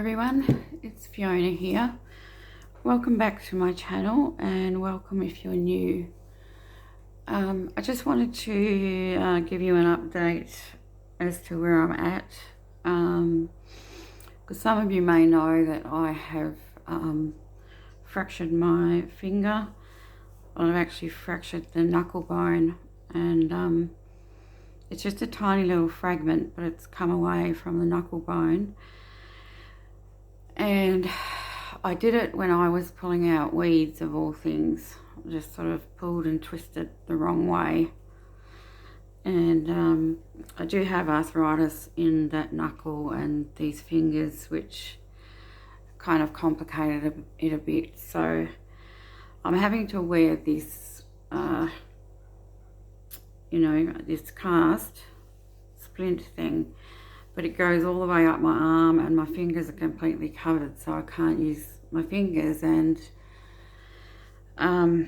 everyone, it's Fiona here. Welcome back to my channel and welcome if you're new. I just wanted to give you an update as to where I'm at, because some of you may know that I have fractured my finger. I've actually fractured the knuckle bone, and it's just a tiny little fragment, but it's come away from the knuckle bone. And I did it when I was pulling out weeds, of all things. Just sort of pulled and twisted the wrong way. And I do have arthritis in that knuckle and these fingers, which kind of complicated it a bit. So I'm having to wear this, this cast splint thing. But it goes all the way up my arm and my fingers are completely covered, so I can't use my fingers. And I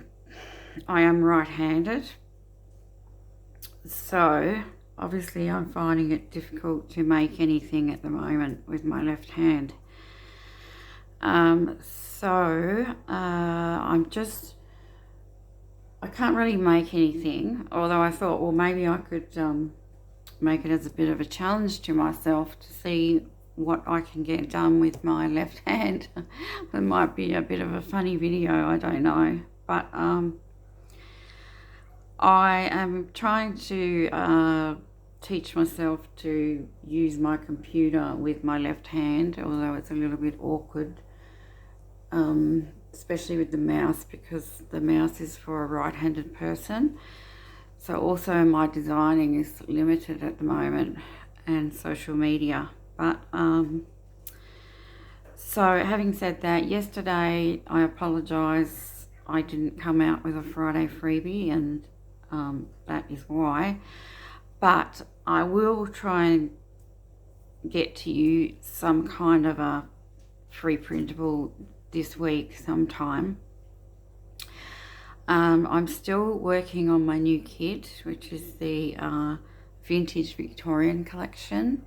am right-handed, so obviously I'm finding it difficult to make anything at the moment with my left hand. I can't really make anything, although I thought, well, maybe I could make it as a bit of a challenge to myself to see what I can get done with my left hand. It might be a bit of a funny video, I don't know, but I am trying to teach myself to use my computer with my left hand, although it's a little bit awkward, especially with the mouse, because the mouse is for a right-handed person. So also my designing is limited at the moment, and social media. But so having said that, yesterday I apologise. I didn't come out with a Friday freebie, and that is why. But I will try and get to you some kind of a free printable this week sometime. I'm still working on my new kit, which is the vintage Victorian collection,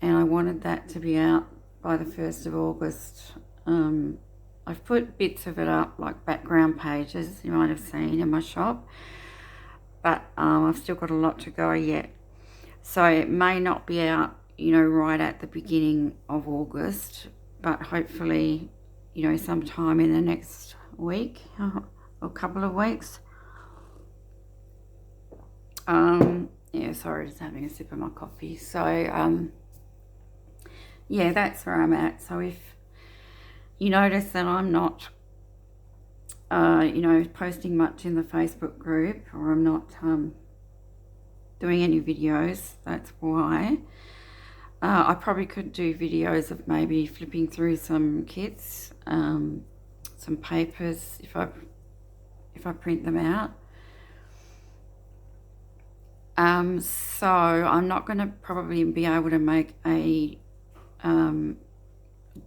and I wanted that to be out by the 1st of August. I've put bits of it up, like background pages you might have seen in my shop, but I've still got a lot to go yet, so it may not be out, right at the beginning of August, but hopefully, sometime in the next week or couple of weeks. Yeah, sorry, just having a sip of my coffee. So yeah, that's where I'm at. So if you notice that I'm not posting much in the Facebook group, or I'm not doing any videos, that's why. I probably could do videos of maybe flipping through some kits, some papers, if I print them out. So I'm not going to probably be able to make a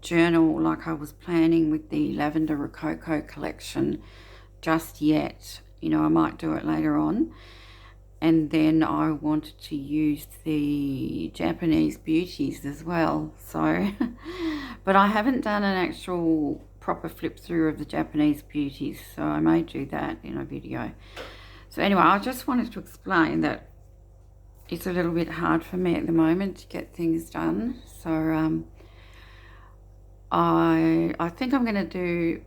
journal like I was planning with the Lavender Rococo collection just yet. I might do it later on. And then I wanted to use the Japanese beauties as well. So, but I haven't done an actual proper flip through of the Japanese beauties, so I may do that in a video. So anyway, I just wanted to explain that it's a little bit hard for me at the moment to get things done. So I think I'm going to do,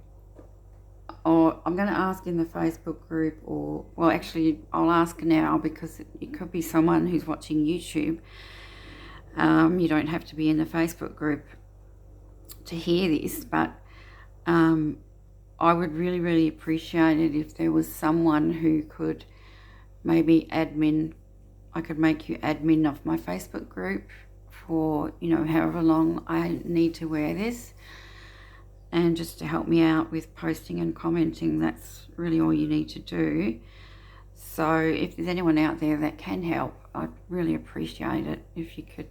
or I'm going to ask in the Facebook group, or, well, actually I'll ask now, because it could be someone who's watching YouTube. You don't have to be in the Facebook group to hear this, but I would really, really appreciate it if there was someone who could maybe I could make you admin of my Facebook group for, however long I need to wear this, and just to help me out with posting and commenting. That's really all you need to do. So if there's anyone out there that can help, I'd really appreciate it. If you could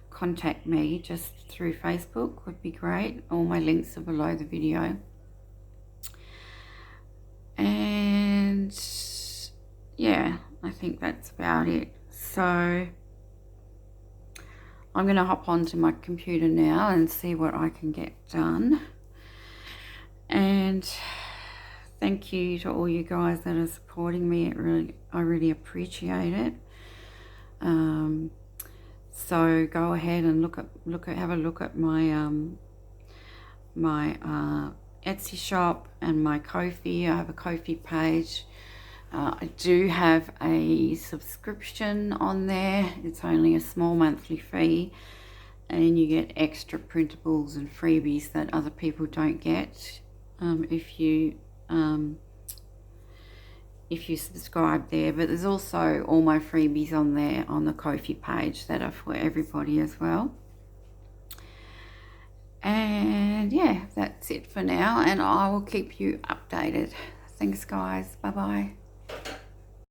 contact me just through Facebook, would be great. All my links are below the video. And yeah, I think that's about it. So I'm going to hop onto my computer now and see what I can get done. And thank you to all you guys that are supporting me. I really appreciate it. So go ahead and have a look at my my Etsy shop and my Ko-fi. I have a Ko-fi page. I do have a subscription on there. It's only a small monthly fee, and you get extra printables and freebies that other people don't get if you subscribe there. But there's also all my freebies on there on the Ko-fi page that are for everybody as well. And yeah, that's it for now, and I will keep you updated. Thanks guys, bye bye.